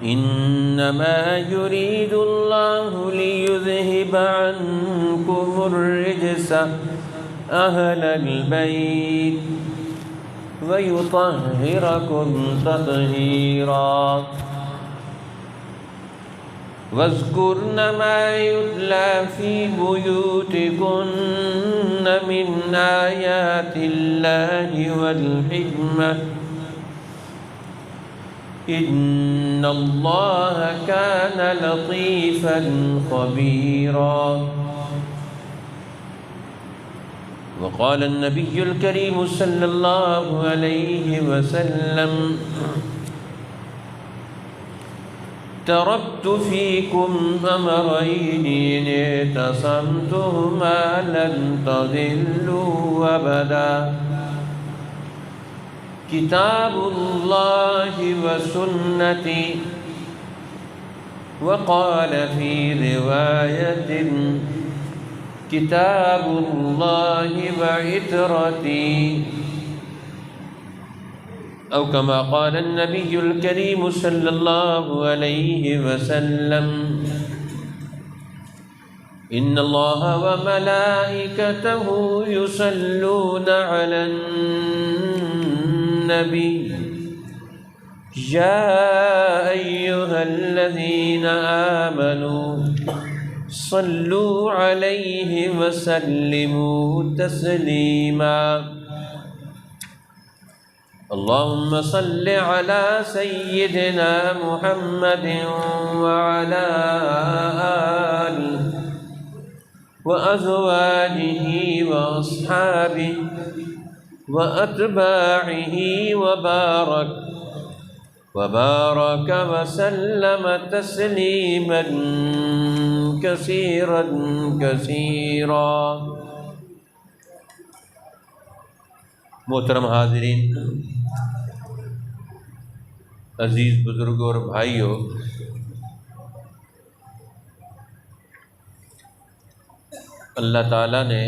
إنما يريد الله ليذهب عنكم الرجس أهل البيت ويطهركم تطهيرا واذكرن ما يتلى في بيوتكن من آيات الله والحكمة إن الله كان لطيفا خبيرا. وقال النبي الكريم صلى الله عليه وسلم تركت فيكم أمرين إن اعتصمتهما لن تضلوا أبدا كتاب الله وسنتي. وقال في رواية كتاب الله وعترتي أو كما قال النبي الكريم صلى الله عليه وسلم إن الله وملائكته يصلون على النبي يا أيها الذين آمنوا صلوا عليه وسلموا تسليما. اللهم صل على سيدنا محمد وعلى آله وأزواجه وأصحابه وأتباعه وبارك وسلم تسليما كثيرا كثيرا. محترم حاضرین، عزیز بزرگوں اور بھائیوں، اللہ تعالیٰ نے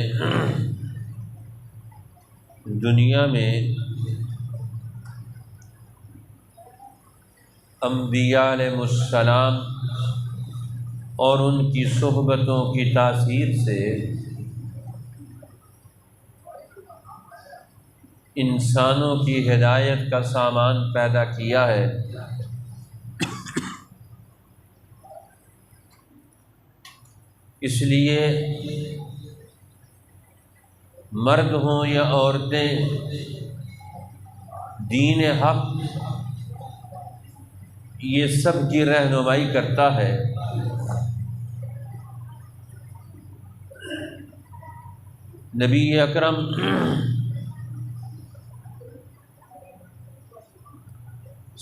دنیا میں انبیاء علیہ السلام اور ان کی صحبتوں کی تاثیر سے انسانوں کی ہدایت کا سامان پیدا کیا ہے. اس لیے مرد ہوں یا عورتیں، دین حق یہ سب کی رہنمائی کرتا ہے. نبی اکرم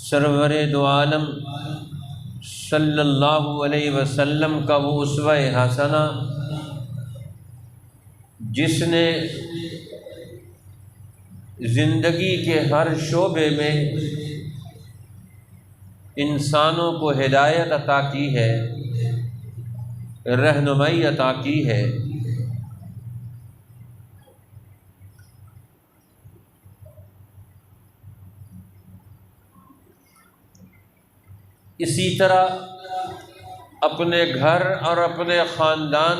سرور دو عالم صلی اللہ علیہ وسلم کا وہ اسوہ حسنہ جس نے زندگی کے ہر شعبے میں انسانوں کو ہدایت عطا کی ہے، رہنمائی عطا کی ہے. اسی طرح اپنے گھر اور اپنے خاندان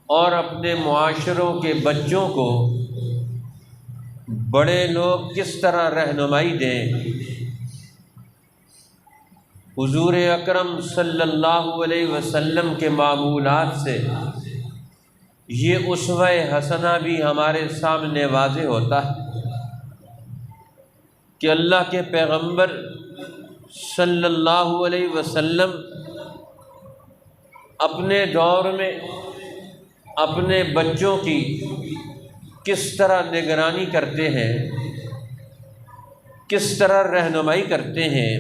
اور اپنے معاشروں کے بچوں کو بڑے لوگ کس طرح رہنمائی دیں، حضور اکرم صلی اللہ علیہ وسلم کے معمولات سے یہ اسوہ حسنہ بھی ہمارے سامنے واضح ہوتا ہے کہ اللہ کے پیغمبر صلی اللہ علیہ وسلم اپنے دور میں اپنے بچوں کی کس طرح نگرانی کرتے ہیں، کس طرح رہنمائی کرتے ہیں،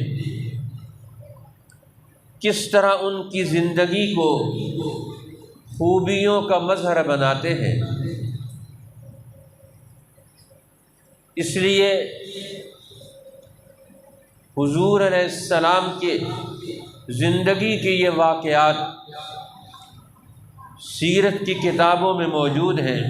کس طرح ان کی زندگی کو خوبیوں کا مظہر بناتے ہیں. اس لیے حضور علیہ السلام کے زندگی کے یہ واقعات سیرت کی کتابوں میں موجود ہیں.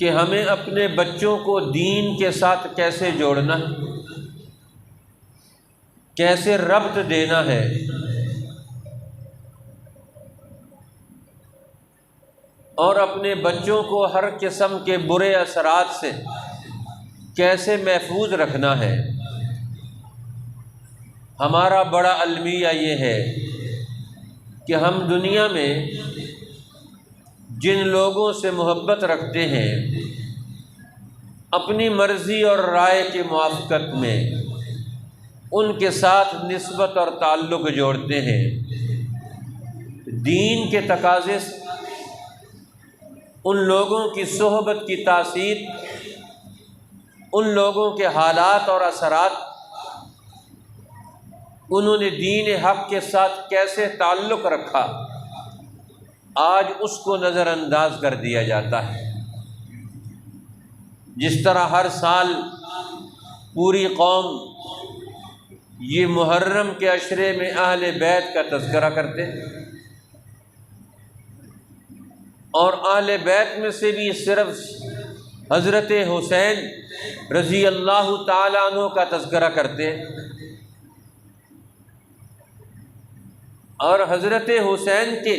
کہ ہمیں اپنے بچوں کو دین کے ساتھ کیسے جوڑنا ہے، کیسے ربط دینا ہے، اور اپنے بچوں کو ہر قسم کے برے اثرات سے کیسے محفوظ رکھنا ہے۔ ہمارا بڑا المیہ یہ ہے کہ ہم دنیا میں جن لوگوں سے محبت رکھتے ہیں، اپنی مرضی اور رائے کی موافقت میں ان کے ساتھ نسبت اور تعلق جوڑتے ہیں، دین کے تقاضے سے ان لوگوں کی صحبت کی تاثیر، ان لوگوں کے حالات اور اثرات، انہوں نے دین حق کے ساتھ کیسے تعلق رکھا، آج اس کو نظر انداز کر دیا جاتا ہے۔ جس طرح ہر سال پوری قوم یہ محرم کے عشرے میں اہل بیت کا تذکرہ کرتے، اور اہل بیت میں سے بھی صرف حضرت حسین رضی اللہ تعالیٰ عنہ کا تذکرہ کرتے، اور حضرت حسین کے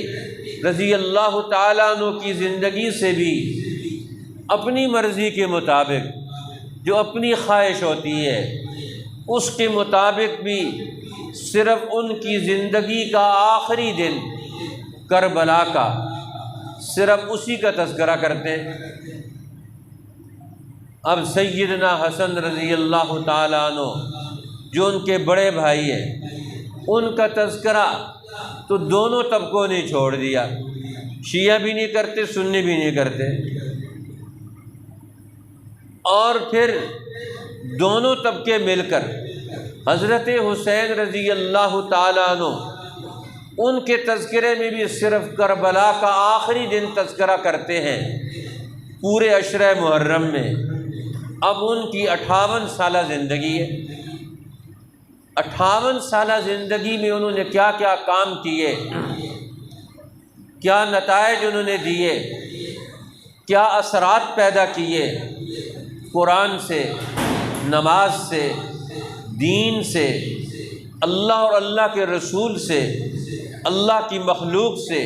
رضی اللہ تعالیٰ عنہ کی زندگی سے بھی اپنی مرضی کے مطابق جو اپنی خواہش ہوتی ہے اس کے مطابق بھی صرف ان کی زندگی کا آخری دن کربلا کا صرف اسی کا تذکرہ کرتے۔ اب سیدنا حسن رضی اللہ تعالیٰ عنہ جو ان کے بڑے بھائی ہیں، ان کا تذکرہ تو دونوں طبقوں نے چھوڑ دیا، شیعہ بھی نہیں کرتے، سنی بھی نہیں کرتے، اور پھر دونوں طبقے مل کر حضرت حسین رضی اللہ تعالیٰ عنہ ان کے تذکرے میں بھی صرف کربلا کا آخری دن تذکرہ کرتے ہیں پورے عشرہ محرم میں۔ اب ان کی 58 سالہ زندگی ہے، 58 سالہ زندگی میں انہوں نے کیا کیا کام کیے، کیا نتائج انہوں نے دیے، کیا اثرات پیدا کیے، قرآن سے، نماز سے، دین سے، اللہ اور اللہ کے رسول سے، اللہ کی مخلوق سے،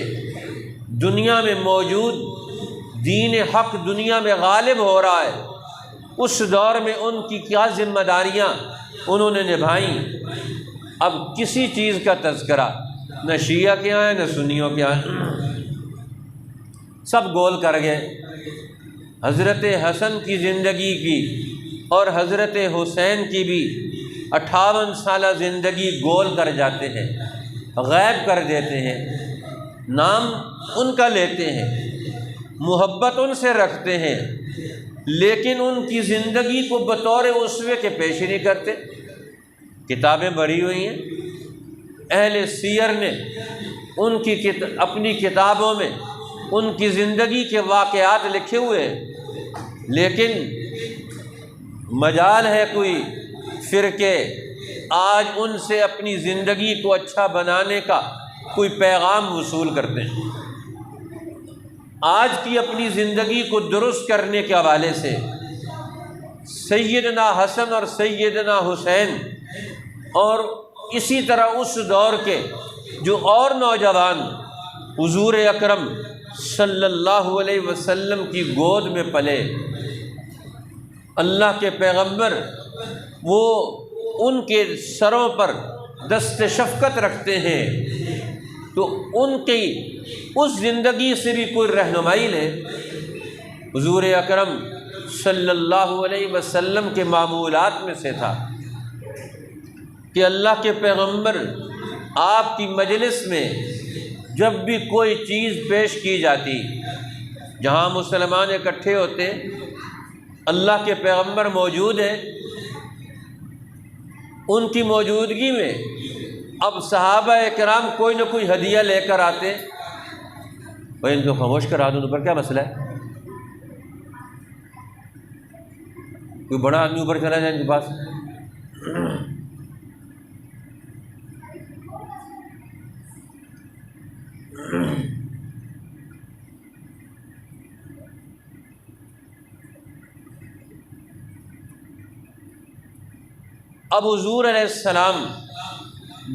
دنیا میں موجود دین حق دنیا میں غالب ہو رہا ہے، اس دور میں ان کی کیا ذمہ داریاں انہوں نے نبھائیں۔ اب کسی چیز کا تذکرہ نہ شیعہ کے یہاں ہے نہ سنیوں کے یہاں، سب گول کر گئے۔ حضرت حسن کی زندگی کی اور حضرت حسین کی بھی 58 سالہ زندگی گول کر جاتے ہیں، غائب کر دیتے ہیں، نام ان کا لیتے ہیں، محبت ان سے رکھتے ہیں، لیکن ان کی زندگی کو بطور اسوے کے پیش نہیں کرتے۔ کتابیں بھری ہوئی ہیں، اہل سیر نے ان کی اپنی کتابوں میں ان کی زندگی کے واقعات لکھے ہوئے، لیکن مجال ہے کوئی فرقے آج ان سے اپنی زندگی کو اچھا بنانے کا کوئی پیغام وصول کرتے ہیں، آج کی اپنی زندگی کو درست کرنے کے حوالے سے سیدنا حسن اور سیدنا حسین اور اسی طرح اس دور کے جو اور نوجوان حضور اکرم صلی اللہ علیہ وسلم کی گود میں پلے، اللہ کے پیغمبر وہ ان کے سروں پر دست شفقت رکھتے ہیں، تو ان کی اس زندگی سے بھی کوئی رہنمائی لے۔ حضور اکرم صلی اللہ علیہ وسلم کے معمولات میں سے تھا کہ اللہ کے پیغمبر آپ کی مجلس میں جب بھی کوئی چیز پیش کی جاتی، جہاں مسلمان اکٹھے ہوتے، اللہ کے پیغمبر موجود ہیں، ان کی موجودگی میں اب صحابہ کرام کوئی نہ کوئی ہدیہ لے کر آتے، بھائی ان کو خاموش کرا دو، ان پر کیا مسئلہ ہے، کوئی بڑا آدمی اوپر چلا جائے ان کے پاس، اب حضور علیہ السلام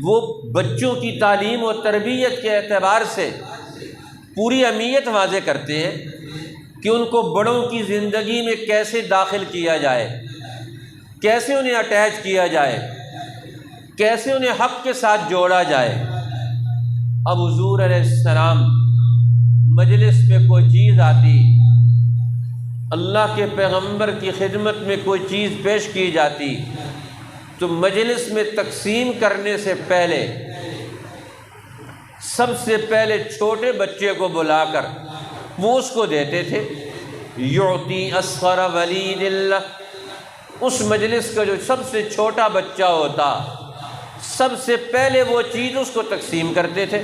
وہ بچوں کی تعلیم و تربیت کے اعتبار سے پوری اہمیت واضح کرتے ہیں کہ ان کو بڑوں کی زندگی میں کیسے داخل کیا جائے، کیسے انہیں اٹیچ کیا جائے، کیسے انہیں حق کے ساتھ جوڑا جائے۔ اب حضور علیہ السلام مجلس میں کوئی چیز آتی، اللہ کے پیغمبر کی خدمت میں کوئی چیز پیش کی جاتی تو مجلس میں تقسیم کرنے سے پہلے سب سے پہلے چھوٹے بچے کو بلا کر وہ اس کو دیتے تھے۔ یعطی اصغر ولید اللہ، اس مجلس کا جو سب سے چھوٹا بچہ ہوتا سب سے پہلے وہ چیز اس کو تقسیم کرتے تھے،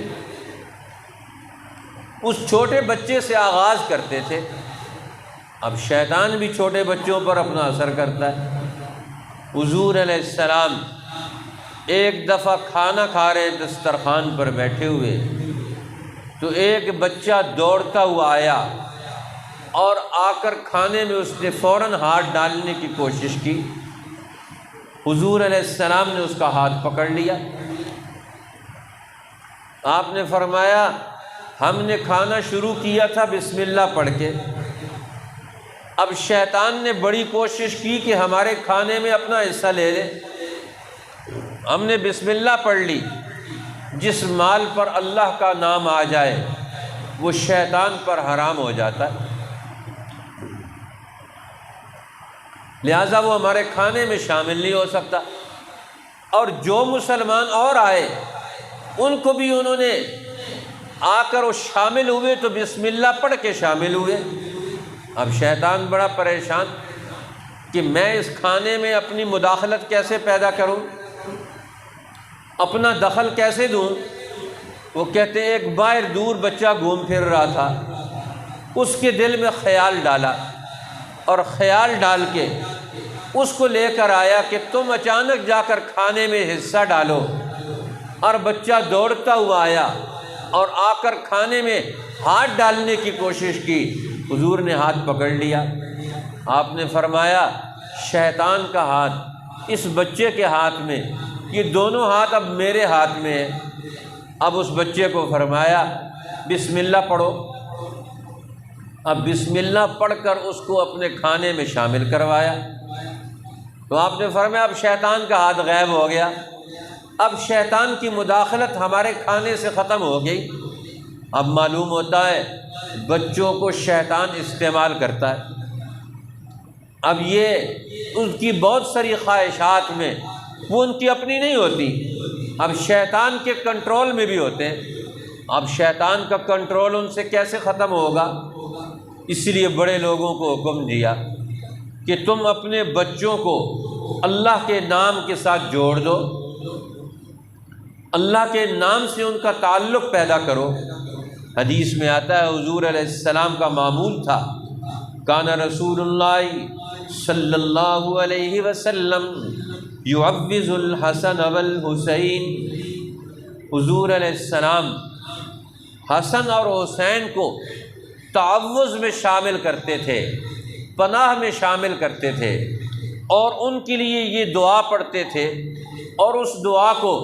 اس چھوٹے بچے سے آغاز کرتے تھے۔ اب شیطان بھی چھوٹے بچوں پر اپنا اثر کرتا ہے۔ حضور علیہ السلام ایک دفعہ کھانا کھا رہے دسترخوان پر بیٹھے ہوئے تو ایک بچہ دوڑتا ہوا آیا اور آ کر کھانے میں اس نے فوراً ہاتھ ڈالنے کی کوشش کی۔ حضور علیہ السلام نے اس کا ہاتھ پکڑ لیا۔ آپ نے فرمایا ہم نے کھانا شروع کیا تھا بسم اللہ پڑھ کے، اب شیطان نے بڑی کوشش کی کہ ہمارے کھانے میں اپنا حصہ لے لے۔ ہم نے بسم اللہ پڑھ لی، جس مال پر اللہ کا نام آ جائے وہ شیطان پر حرام ہو جاتا ہے، لہٰذا وہ ہمارے کھانے میں شامل نہیں ہو سکتا۔ اور جو مسلمان اور آئے ان کو بھی انہوں نے آ کر وہ شامل ہوئے تو بسم اللہ پڑھ کے شامل ہوئے۔ اب شیطان بڑا پریشان کہ میں اس کھانے میں اپنی مداخلت کیسے پیدا کروں، اپنا دخل کیسے دوں۔ وہ کہتے ہیں ایک باہر دور بچہ گھوم پھر رہا تھا، اس کے دل میں خیال ڈالا اور خیال ڈال کے اس کو لے کر آیا کہ تم اچانک جا کر کھانے میں حصہ ڈالو، اور بچہ دوڑتا ہوا آیا اور آ کر کھانے میں ہاتھ ڈالنے کی کوشش کی۔ حضور نے ہاتھ پکڑ لیا۔ آپ نے فرمایا شیطان کا ہاتھ اس بچے کے ہاتھ میں، یہ دونوں ہاتھ اب میرے ہاتھ میں ہیں۔ اب اس بچے کو فرمایا بسم اللہ پڑھو۔ اب بسم اللہ پڑھ کر اس کو اپنے کھانے میں شامل کروایا تو آپ نے فرمایا اب شیطان کا ہاتھ غائب ہو گیا، اب شیطان کی مداخلت ہمارے کھانے سے ختم ہو گئی۔ اب معلوم ہوتا ہے بچوں کو شیطان استعمال کرتا ہے۔ اب یہ ان کی بہت ساری خواہشات میں وہ ان کی اپنی نہیں ہوتی، اب شیطان کے کنٹرول میں بھی ہوتے ہیں۔ اب شیطان کا کنٹرول ان سے کیسے ختم ہوگا؟ اس لیے بڑے لوگوں کو حکم دیا کہ تم اپنے بچوں کو اللہ کے نام کے ساتھ جوڑ دو، اللہ کے نام سے ان کا تعلق پیدا کرو۔ حدیث میں آتا ہے حضور علیہ السلام کا معمول تھا، کان رسول اللہ صلی اللہ علیہ وسلم یعوذ الحسن والحسین، حضور علیہ السلام حسن اور حسین کو تعوذ میں شامل کرتے تھے، پناہ میں شامل کرتے تھے، اور ان کے لیے یہ دعا پڑھتے تھے، اور اس دعا کو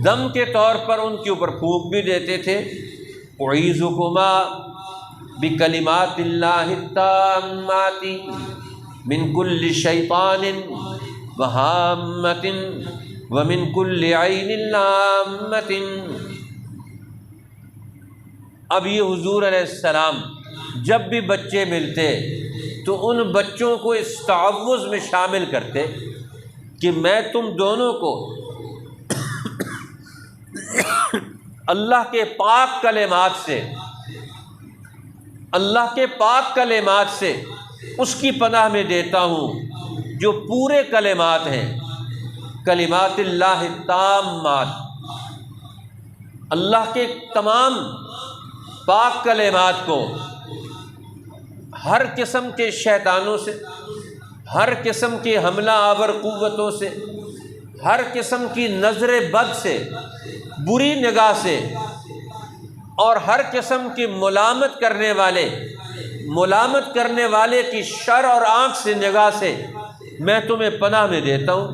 دم کے طور پر ان کے اوپر پھونک بھی دیتے تھے۔ اعیذکما بکلمات اللہ التامات من کل شیطان وہامۃ ومن کل عین لامۃ۔ اب یہ حضور علیہ السلام جب بھی بچے ملتے تو ان بچوں کو اس تعوذ میں شامل کرتے کہ میں تم دونوں کو اللہ کے پاک کلمات سے، اللہ کے پاک کلمات سے اس کی پناہ میں دیتا ہوں جو پورے کلمات ہیں، کلمات اللہ التامات، اللہ کے تمام پاک کلمات کو ہر قسم کے شیطانوں سے، ہر قسم کے حملہ آور قوتوں سے، ہر قسم کی نظر بد سے، بری نگاہ سے، اور ہر قسم کی ملامت کرنے والے کی شر اور آنکھ سے، نگاہ سے میں تمہیں پناہ میں دیتا ہوں۔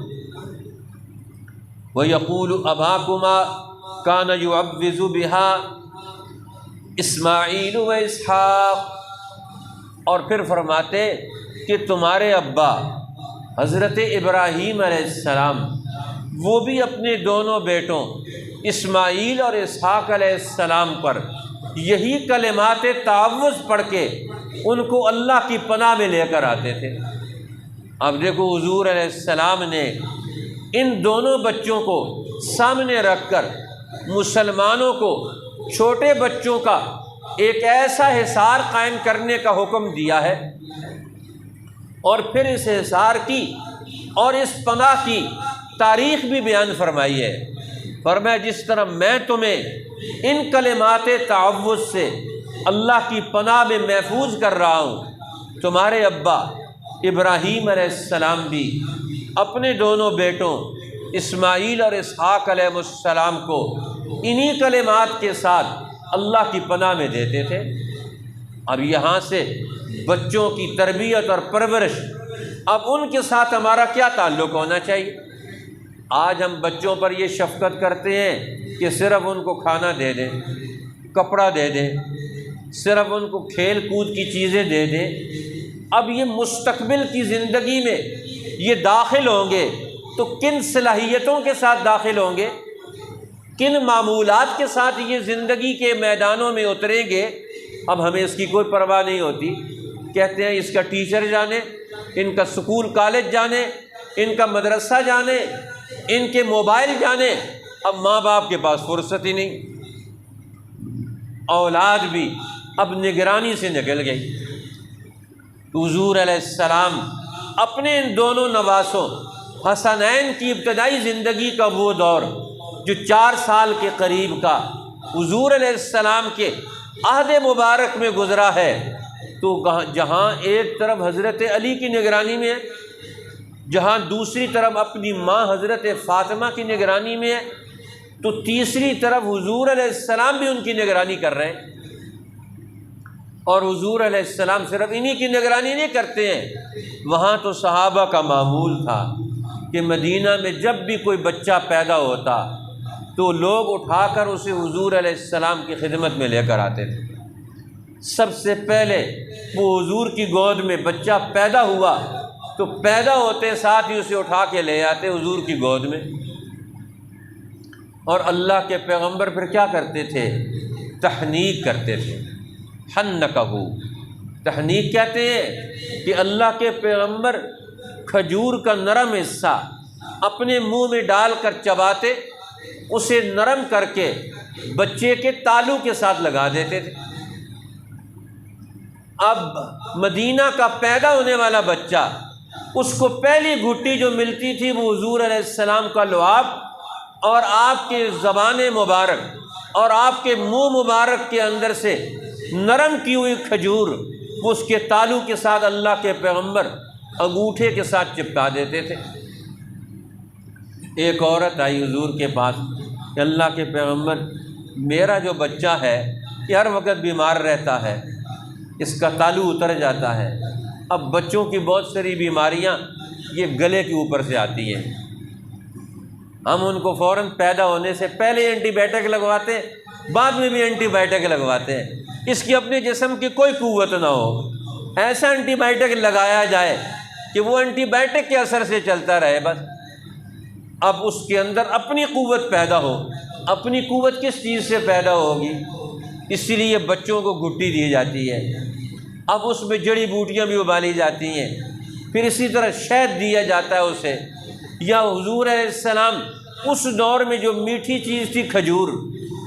وَيَقُولُ أَبَاكُمَا كَانَ يُعَوِّذُ بِهَا إِسْمَاعِيلُ وَإِسْحَاقُ، اور پھر فرماتے کہ تمہارے ابا حضرت ابراہیم علیہ السلام وہ بھی اپنے دونوں بیٹوں اسماعیل اور اسحاق علیہ السلام پر یہی کلمات تعوذ پڑھ کے ان کو اللہ کی پناہ میں لے کر آتے تھے۔ اب دیکھو حضور علیہ السلام نے ان دونوں بچوں کو سامنے رکھ کر مسلمانوں کو چھوٹے بچوں کا ایک ایسا حصار قائم کرنے کا حکم دیا ہے، اور پھر اس حصار کی اور اس پناہ کی تاریخ بھی بیان فرمائی ہے۔ فرمایا جس طرح میں تمہیں ان کلمات تعوذ سے اللہ کی پناہ میں محفوظ کر رہا ہوں، تمہارے ابا ابراہیم علیہ السلام بھی اپنے دونوں بیٹوں اسماعیل اور اسحاق علیہ السلام کو انہی کلمات کے ساتھ اللہ کی پناہ میں دیتے تھے۔ اب یہاں سے بچوں کی تربیت اور پرورش، اب ان کے ساتھ ہمارا کیا تعلق ہونا چاہیے؟ آج ہم بچوں پر یہ شفقت کرتے ہیں کہ صرف ان کو کھانا دے دیں، کپڑا دے دیں، صرف ان کو کھیل کود کی چیزیں دے دیں۔ اب یہ مستقبل کی زندگی میں یہ داخل ہوں گے تو کن صلاحیتوں کے ساتھ داخل ہوں گے، کن معمولات کے ساتھ یہ زندگی کے میدانوں میں اتریں گے، اب ہمیں اس کی کوئی پرواہ نہیں ہوتی۔ کہتے ہیں اس کا ٹیچر جانے، ان کا سکول کالج جانے، ان کا مدرسہ جانے، ان کے موبائل جانے۔ اب ماں باپ کے پاس فرصت ہی نہیں، اولاد بھی اب نگرانی سے نکل گئی۔ حضور علیہ السلام اپنے ان دونوں نواسوں حسنین کی ابتدائی زندگی کا وہ دور جو 4 سال کے قریب کا حضور علیہ السلام کے عہد مبارک میں گزرا ہے، تو جہاں ایک طرف حضرت علی کی نگرانی میں ہے، جہاں دوسری طرف اپنی ماں حضرت فاطمہ کی نگرانی میں ہے، تو تیسری طرف حضور علیہ السلام بھی ان کی نگرانی کر رہے ہیں۔ اور حضور علیہ السلام صرف انہی کی نگرانی نہیں کرتے ہیں، وہاں تو صحابہ کا معمول تھا کہ مدینہ میں جب بھی کوئی بچہ پیدا ہوتا تو لوگ اٹھا کر اسے حضور علیہ السلام کی خدمت میں لے کر آتے تھے۔ سب سے پہلے وہ حضور کی گود میں بچہ پیدا ہوا تو پیدا ہوتے ساتھ ہی اسے اٹھا کے لے آتے حضور کی گود میں۔ اور اللہ کے پیغمبر پھر کیا کرتے تھے؟ تحنیک کرتے تھے۔ حنکہ، تحنیک کہتے ہیں کہ اللہ کے پیغمبر کھجور کا نرم حصہ اپنے منہ میں ڈال کر چباتے، اسے نرم کر کے بچے کے تالو کے ساتھ لگا دیتے تھے۔ اب مدینہ کا پیدا ہونے والا بچہ، اس کو پہلی گھٹی جو ملتی تھی وہ حضور علیہ السلام کا لعاب اور آپ کے زبان مبارک اور آپ کے منہ مبارک کے اندر سے نرم کی ہوئی کھجور، وہ اس کے تالو کے ساتھ اللہ کے پیغمبر انگوٹھے کے ساتھ چپکا دیتے تھے۔ ایک عورت آئی حضور کے پاس کہ اللہ کے پیغمبر، میرا جو بچہ ہے یہ ہر وقت بیمار رہتا ہے، اس کا تالو اتر جاتا ہے۔ اب بچوں کی بہت ساری بیماریاں یہ گلے کے اوپر سے آتی ہیں، ہم ان کو فوراً پیدا ہونے سے پہلے اینٹی بائیوٹک لگواتے ہیں، بعد میں بھی اینٹی بائیوٹک لگواتے ہیں، اس کی اپنے جسم کی کوئی قوت نہ ہو، ایسا اینٹی بائیوٹک لگایا جائے کہ وہ اینٹی بائیوٹک کے اثر سے چلتا رہے بس۔ اب اس کے اندر اپنی قوت پیدا ہو، اپنی قوت کس چیز سے پیدا ہوگی؟ اسی لیے بچوں کو گھٹی دی جاتی ہے، اب اس میں جڑی بوٹیاں بھی ابالی جاتی ہیں، پھر اسی طرح شہد دیا جاتا ہے اسے۔ یا حضور علیہ السلام اس دور میں جو میٹھی چیز تھی کھجور،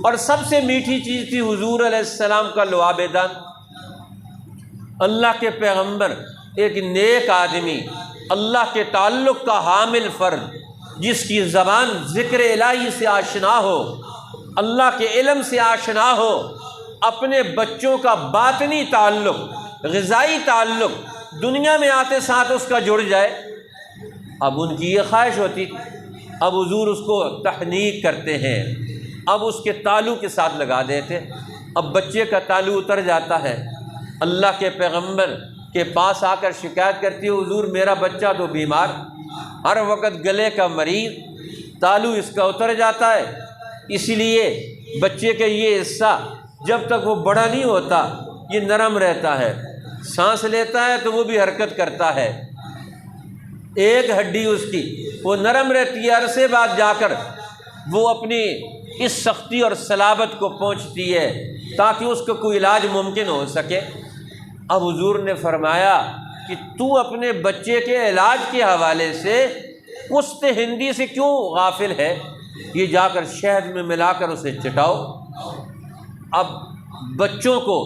اور سب سے میٹھی چیز تھی حضور علیہ السلام کا لعاب دان۔ اللہ کے پیغمبر ایک نیک آدمی، اللہ کے تعلق کا حامل فرد، جس کی زبان ذکر الہی سے آشنا ہو، اللہ کے علم سے آشنا ہو، اپنے بچوں کا باطنی تعلق، غذائی تعلق دنیا میں آتے ساتھ اس کا جڑ جائے۔ اب ان کی یہ خواہش ہوتی، اب حضور اس کو تحنیک کرتے ہیں، اب اس کے تالو کے ساتھ لگا دیتے، اب بچے کا تالو اتر جاتا ہے۔ اللہ کے پیغمبر کے پاس آ کر شکایت کرتی ہے، حضور میرا بچہ تو بیمار، ہر وقت گلے کا مریض، تالو اس کا اتر جاتا ہے، اس لیے بچے کا یہ حصہ جب تک وہ بڑا نہیں ہوتا یہ نرم رہتا ہے، سانس لیتا ہے تو وہ بھی حرکت کرتا ہے، ایک ہڈی اس کی وہ نرم رہتی ہے، عرصے بعد جا کر وہ اپنی اس سختی اور صلابت کو پہنچتی ہے تاکہ اس کا کوئی علاج ممکن ہو سکے۔ اب حضور نے فرمایا کہ تو اپنے بچے کے علاج کے حوالے سے پست ہندی سے کیوں غافل ہے؟ یہ جا کر شہد میں ملا کر اسے چٹاؤ۔ اب بچوں کو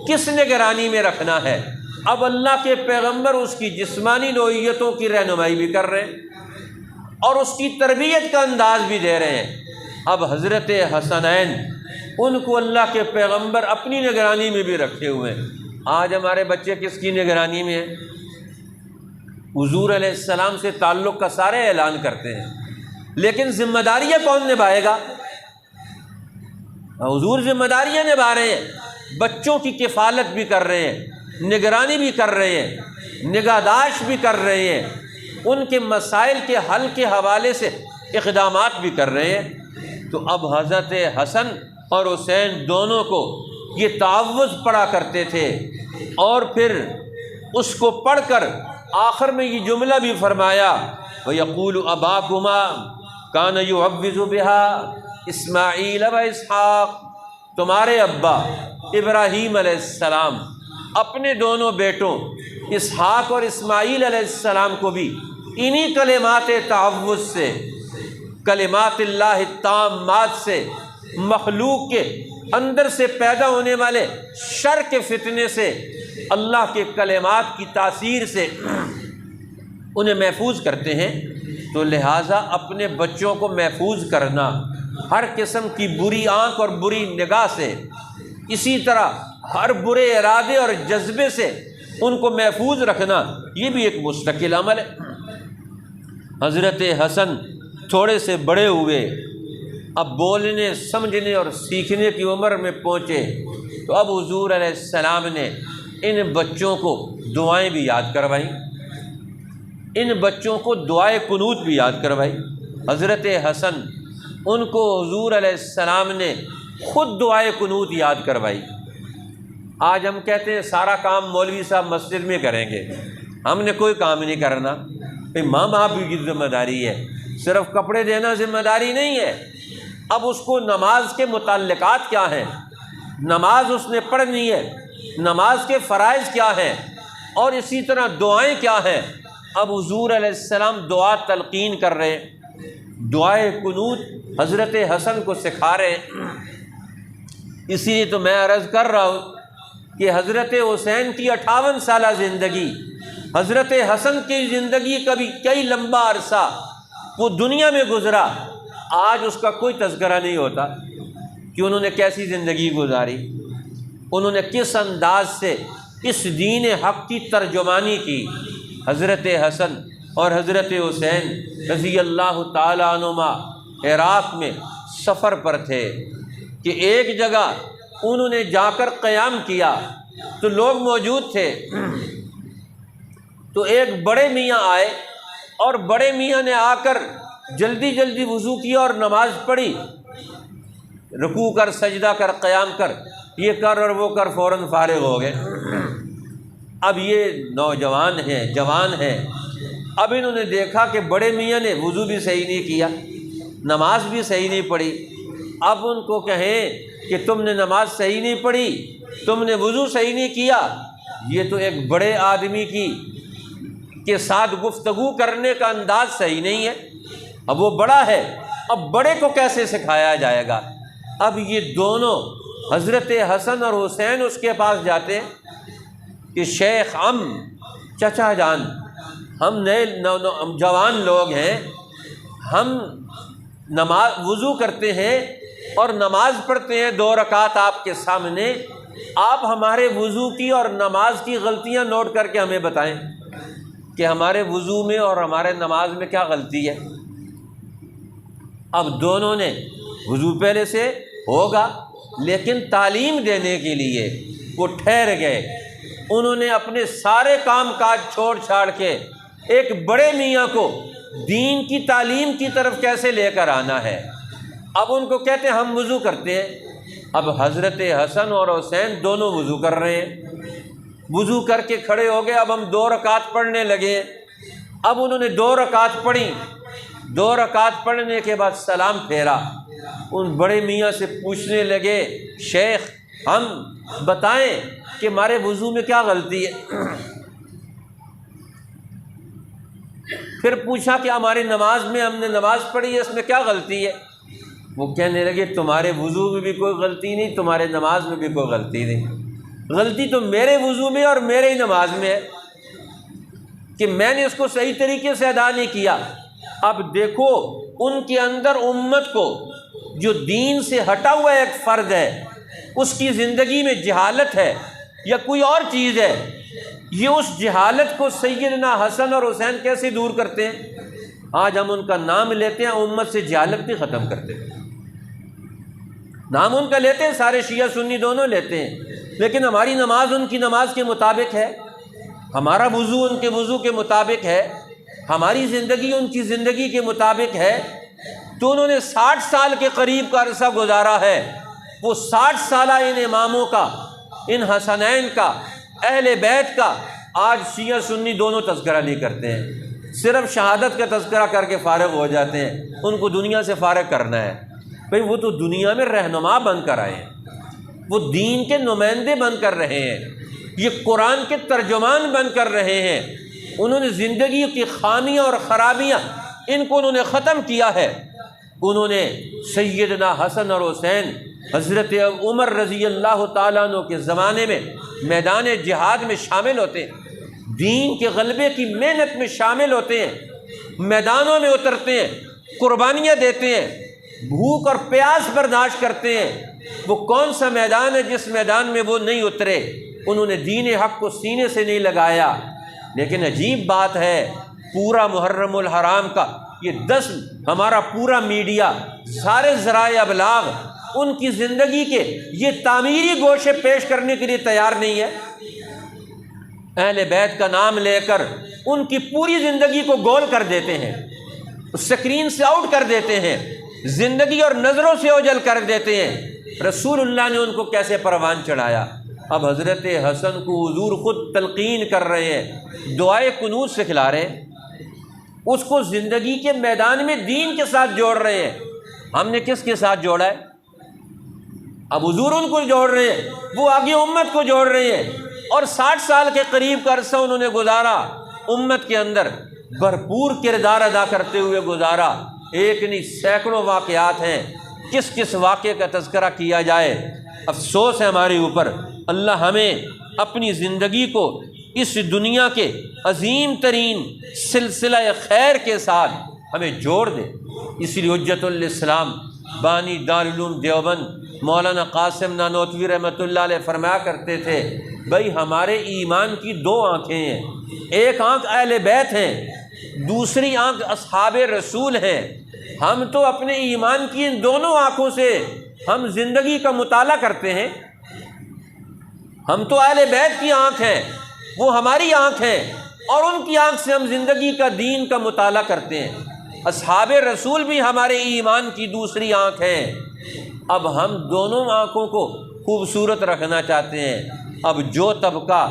کس نگرانی میں رکھنا ہے؟ اب اللہ کے پیغمبر اس کی جسمانی نوعیتوں کی رہنمائی بھی کر رہے ہیں اور اس کی تربیت کا انداز بھی دے رہے ہیں۔ اب حضرت حسنین ان کو اللہ کے پیغمبر اپنی نگرانی میں بھی رکھے ہوئے ہیں۔ آج ہمارے بچے کس کی نگرانی میں ہیں؟ حضور علیہ السلام سے تعلق کا سارے اعلان کرتے ہیں، لیکن ذمہ داریاں کون نبھائے گا؟ حضور ذمہ داریاں نبھا رہے ہیں، بچوں کی کفالت بھی کر رہے ہیں، نگرانی بھی کر رہے ہیں، نگہداشت بھی کر رہے ہیں، ان کے مسائل کے حل کے حوالے سے اقدامات بھی کر رہے ہیں۔ تو اب حضرت حسن اور حسین دونوں کو یہ تعوذ پڑھا کرتے تھے، اور پھر اس کو پڑھ کر آخر میں یہ جملہ بھی فرمایا وَيَقُولُ أَبَاكُمَا كَانَ يُعَوِّذُ بِهَا اسماعیل و اسحاق، تمہارے ابا ابراہیم علیہ السلام اپنے دونوں بیٹوں اسحاق اور اسماعیل علیہ السلام کو بھی انہی کلمات تعوذ سے، کلمات اللہ التامات سے، مخلوق کے اندر سے پیدا ہونے والے شر کے فتنے سے، اللہ کے کلمات کی تاثیر سے انہیں محفوظ کرتے ہیں۔ تو لہٰذا اپنے بچوں کو محفوظ کرنا ہر قسم کی بری آنکھ اور بری نگاہ سے، اسی طرح ہر برے ارادے اور جذبے سے ان کو محفوظ رکھنا، یہ بھی ایک مستقل عمل ہے۔ حضرت حسن تھوڑے سے بڑے ہوئے، اب بولنے سمجھنے اور سیکھنے کی عمر میں پہنچے، تو اب حضور علیہ السلام نے ان بچوں کو دعائیں بھی یاد کروائیں، ان بچوں کو دعائے قنوت بھی یاد کروائی۔ حضرت حسن ان کو حضور علیہ السلام نے خود دعائے قنوت یاد کروائی۔ آج ہم کہتے ہیں سارا کام مولوی صاحب مسجد میں کریں گے، ہم نے کوئی کام نہیں کرنا۔ ماں باپ کی ذمہ داری ہے، صرف کپڑے دینا ذمہ داری نہیں ہے۔ اب اس کو نماز کے متعلقات کیا ہیں، نماز اس نے پڑھنی ہے، نماز کے فرائض کیا ہیں، اور اسی طرح دعائیں کیا ہیں۔ اب حضور علیہ السلام دعا تلقین کر رہے ہیں، دعائے قنوت حضرت حسن کو سکھا رہے ہیں۔ اسی لیے تو میں عرض کر رہا ہوں کہ حضرت حسین کی 58 سالہ زندگی، حضرت حسن کی زندگی کا بھی کئی لمبا عرصہ وہ دنیا میں گزرا، آج اس کا کوئی تذکرہ نہیں ہوتا کہ انہوں نے کیسی زندگی گزاری، انہوں نے کس انداز سے اس دین حق کی ترجمانی کی۔ حضرت حسن اور حضرت حسین رضی اللہ تعالیٰ عنہما عراق میں سفر پر تھے کہ ایک جگہ انہوں نے جا کر قیام کیا تو لوگ موجود تھے، تو ایک بڑے میاں آئے اور بڑے میاں نے آ کر جلدی جلدی وضو کیا اور نماز پڑھی، رکوع کر، سجدہ کر، قیام کر، یہ کر اور وہ کر، فوراً فارغ ہو گئے۔ اب یہ نوجوان ہیں، جوان ہیں، اب انہوں نے دیکھا کہ بڑے میاں نے وضو بھی صحیح نہیں کیا، نماز بھی صحیح نہیں پڑھی۔ اب ان کو کہیں کہ تم نے نماز صحیح نہیں پڑھی، تم نے وضو صحیح نہیں کیا، یہ تو ایک بڑے آدمی کے ساتھ گفتگو کرنے کا انداز صحیح نہیں ہے۔ اب وہ بڑا ہے، اب بڑے کو کیسے سکھایا جائے گا؟ اب یہ دونوں حضرت حسن اور حسین اس کے پاس جاتے ہیں کہ شیخ چچا جان، ہم نئے جوان لوگ ہیں، ہم نماز وضو کرتے ہیں اور نماز پڑھتے ہیں 2 رکعت آپ کے سامنے، آپ ہمارے وضو کی اور نماز کی غلطیاں نوٹ کر کے ہمیں بتائیں کہ ہمارے وضو میں اور ہمارے نماز میں کیا غلطی ہے۔ اب دونوں نے وضو پہلے سے ہوگا، لیکن تعلیم دینے کے لیے وہ ٹھہر گئے، انہوں نے اپنے سارے کام کاج چھوڑ چھاڑ کے ایک بڑے میاں کو دین کی تعلیم کی طرف کیسے لے کر آنا ہے۔ اب ان کو کہتے ہیں ہم وضو کرتے ہیں۔ اب حضرت حسن اور حسین دونوں وضو کر رہے ہیں، وضو کر کے کھڑے ہو گئے، اب ہم 2 رکعت پڑھنے لگے۔ اب انہوں نے 2 رکعت پڑھی، 2 رکعت پڑھنے کے بعد سلام پھیرا۔ ان بڑے میاں سے پوچھنے لگے شیخ ہم بتائیں کہ ہمارے وضو میں کیا غلطی ہے؟ پھر پوچھا کہ ہماری نماز میں ہم نے نماز پڑھی ہے، اس میں کیا غلطی ہے؟ وہ کہنے لگے تمہارے وضو میں بھی کوئی غلطی نہیں، تمہارے نماز میں بھی کوئی غلطی نہیں، غلطی تو میرے وضو میں اور میرے ہی نماز میں ہے کہ میں نے اس کو صحیح طریقے سے ادا نہیں کیا۔ اب دیکھو ان کے اندر امت کو جو دین سے ہٹا ہوا ایک فرد ہے، اس کی زندگی میں جہالت ہے یا کوئی اور چیز ہے، یہ اس جہالت کو سیدنا حسن اور حسین کیسے دور کرتے ہیں؟ آج ہم ان کا نام لیتے ہیں، امت سے جہالت بھی ختم کرتے ہیں۔ نام ان کا لیتے ہیں، سارے شیعہ سنی دونوں لیتے ہیں، لیکن ہماری نماز ان کی نماز کے مطابق ہے، ہمارا وضو ان کے وضو کے مطابق ہے، ہماری زندگی ان کی زندگی کے مطابق ہے۔ تو انہوں نے 60 سال کے قریب کا عرصہ گزارا ہے، وہ 60 سالہ ان اماموں کا، ان حسنین کا، اہل بیت کا آج شیعہ سنی دونوں تذکرہ نہیں کرتے ہیں، صرف شہادت کا تذکرہ کر کے فارغ ہو جاتے ہیں۔ ان کو دنیا سے فارغ کرنا ہے، بھئی وہ تو دنیا میں رہنما بن کر آئے ہیں، وہ دین کے نمائندے بن کر رہے ہیں، یہ قرآن کے ترجمان بن کر رہے ہیں۔ انہوں نے زندگی کی خامیاں اور خرابیاں ان کو انہوں نے ختم کیا ہے۔ انہوں نے سیدنا حسن اور حسین حضرت عمر رضی اللہ تعالیٰ عنہ کے زمانے میں میدان جہاد میں شامل ہوتے ہیں، دین کے غلبے کی محنت میں شامل ہوتے ہیں، میدانوں میں اترتے ہیں، قربانیاں دیتے ہیں، بھوک اور پیاس برداشت کرتے ہیں۔ وہ کون سا میدان ہے جس میدان میں وہ نہیں اترے؟ انہوں نے دین حق کو سینے سے نہیں لگایا۔ لیکن عجیب بات ہے، پورا محرم الحرام کا یہ 10 ہمارا پورا میڈیا، سارے ذرائع ابلاغ ان کی زندگی کے یہ تعمیری گوشے پیش کرنے کے لیے تیار نہیں ہے۔ اہل بیت کا نام لے کر ان کی پوری زندگی کو گول کر دیتے ہیں، اسکرین سے آؤٹ کر دیتے ہیں، زندگی اور نظروں سے اوجھل کر دیتے ہیں۔ رسول اللہ نے ان کو کیسے پروان چڑھایا؟ اب حضرت حسن کو حضور خود تلقین کر رہے ہیں، دعائے قنوت سکھلا رہے ہیں، اس کو زندگی کے میدان میں دین کے ساتھ جوڑ رہے ہیں۔ ہم نے کس کے ساتھ جوڑا ہے؟ اب حضور ان کو جوڑ رہے ہیں، وہ آگے امت کو جوڑ رہے ہیں، اور 60 سال کے قریب کا عرصہ انہوں نے گزارا امت کے اندر، بھرپور کردار ادا کرتے ہوئے گزارا۔ ایک نہیں سینکڑوں واقعات ہیں، کس کس واقعے کا تذکرہ کیا جائے۔ افسوس ہے ہمارے اوپر، اللہ ہمیں اپنی زندگی کو اس دنیا کے عظیم ترین سلسلہ خیر کے ساتھ ہمیں جوڑ دے۔ اس لیے حجت الاسلام بانی دارالعلوم دیوبند مولانا قاسم نانوتوی رحمۃ اللہ علیہ فرمایا کرتے تھے، بھائی ہمارے ایمان کی 2 آنکھیں ہیں، ایک آنکھ اہل بیت ہیں، دوسری آنکھ اصحاب رسول ہیں۔ ہم تو اپنے ایمان کی ان دونوں آنکھوں سے ہم زندگی کا مطالعہ کرتے ہیں۔ ہم تو اہل بیت کی آنکھ ہیں، وہ ہماری آنکھ ہیں، اور ان کی آنکھ سے ہم زندگی کا دین کا مطالعہ کرتے ہیں۔ اصحاب رسول بھی ہمارے ایمان کی دوسری آنکھ ہیں۔ اب ہم دونوں آنکھوں کو خوبصورت رکھنا چاہتے ہیں۔ اب جو طبقہ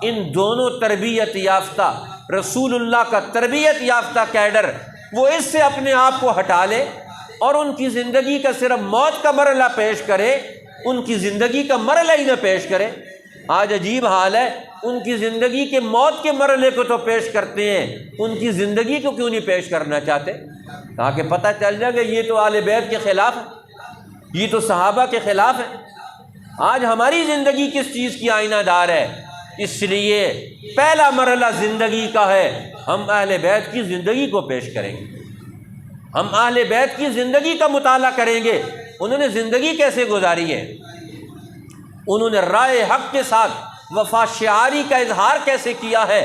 ان دونوں تربیت یافتہ رسول اللہ کا تربیت یافتہ کیڈر، وہ اس سے اپنے آپ کو ہٹا لے اور ان کی زندگی کا صرف موت کا مرحلہ پیش کرے، ان کی زندگی کا مرحلہ ہی نہ پیش کرے۔ آج عجیب حال ہے، ان کی زندگی کے موت کے مرحلے کو تو پیش کرتے ہیں، ان کی زندگی کو کیوں نہیں پیش کرنا چاہتے؟ تاکہ پتہ چل جائے کہ یہ تو اہل بیت کے خلاف ہے، یہ تو صحابہ کے خلاف ہے۔ آج ہماری زندگی کس چیز کی آئینہ دار ہے؟ اس لیے پہلا مرحلہ زندگی کا ہے، ہم اہل بیت کی زندگی کو پیش کریں گے، ہم اہل بیت کی زندگی کا مطالعہ کریں گے، انہوں نے زندگی کیسے گزاری ہے، انہوں نے رائے حق کے ساتھ وفا شعاری کا اظہار کیسے کیا ہے۔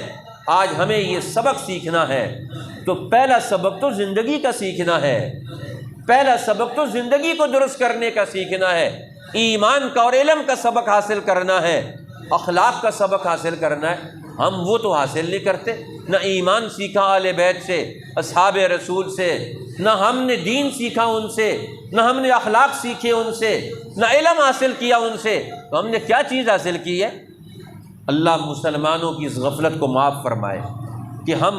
آج ہمیں یہ سبق سیکھنا ہے، تو پہلا سبق تو زندگی کا سیکھنا ہے، پہلا سبق تو زندگی کو درست کرنے کا سیکھنا ہے، ایمان کا اور علم کا سبق حاصل کرنا ہے، اخلاق کا سبق حاصل کرنا ہے۔ ہم وہ تو حاصل نہیں کرتے، نہ ایمان سیکھا اہل بیت سے، اصحاب رسول سے، نہ ہم نے دین سیکھا ان سے، نہ ہم نے اخلاق سیکھے ان سے، نہ علم حاصل کیا ان سے، تو ہم نے کیا چیز حاصل کی ہے؟ اللہ مسلمانوں کی اس غفلت کو معاف فرمائے کہ ہم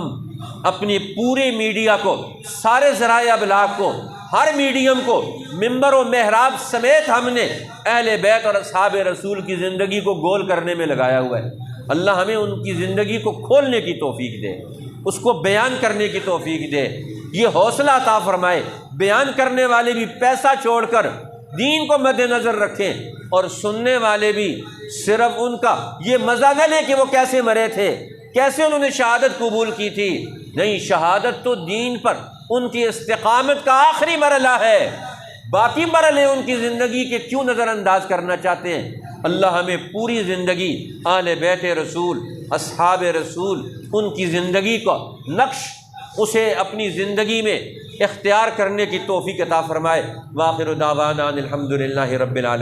اپنی پورے میڈیا کو، سارے ذرائع ابلاغ کو، ہر میڈیم کو، ممبر و محراب سمیت ہم نے اہل بیت اور اصحاب رسول کی زندگی کو گول کرنے میں لگایا ہوا ہے۔ اللہ ہمیں ان کی زندگی کو کھولنے کی توفیق دے، اس کو بیان کرنے کی توفیق دے، یہ حوصلہ عطا فرمائے بیان کرنے والے بھی پیسہ چھوڑ کر دین کو مد نظر رکھیں، اور سننے والے بھی صرف ان کا یہ مزہ نہ لے کہ وہ کیسے مرے تھے، کیسے انہوں نے شہادت قبول کی تھی۔ نہیں، شہادت تو دین پر ان کی استقامت کا آخری مرحلہ ہے، باقی مرحلے ان کی زندگی کے کیوں نظر انداز کرنا چاہتے ہیں؟ اللہ ہمیں پوری زندگی اہل بیت رسول، اصحاب رسول، ان کی زندگی کا نقش اسے اپنی زندگی میں اختیار کرنے کی توفیق عطا فرمائے۔ وآخر دعوانا الحمد للہ رب العالمین۔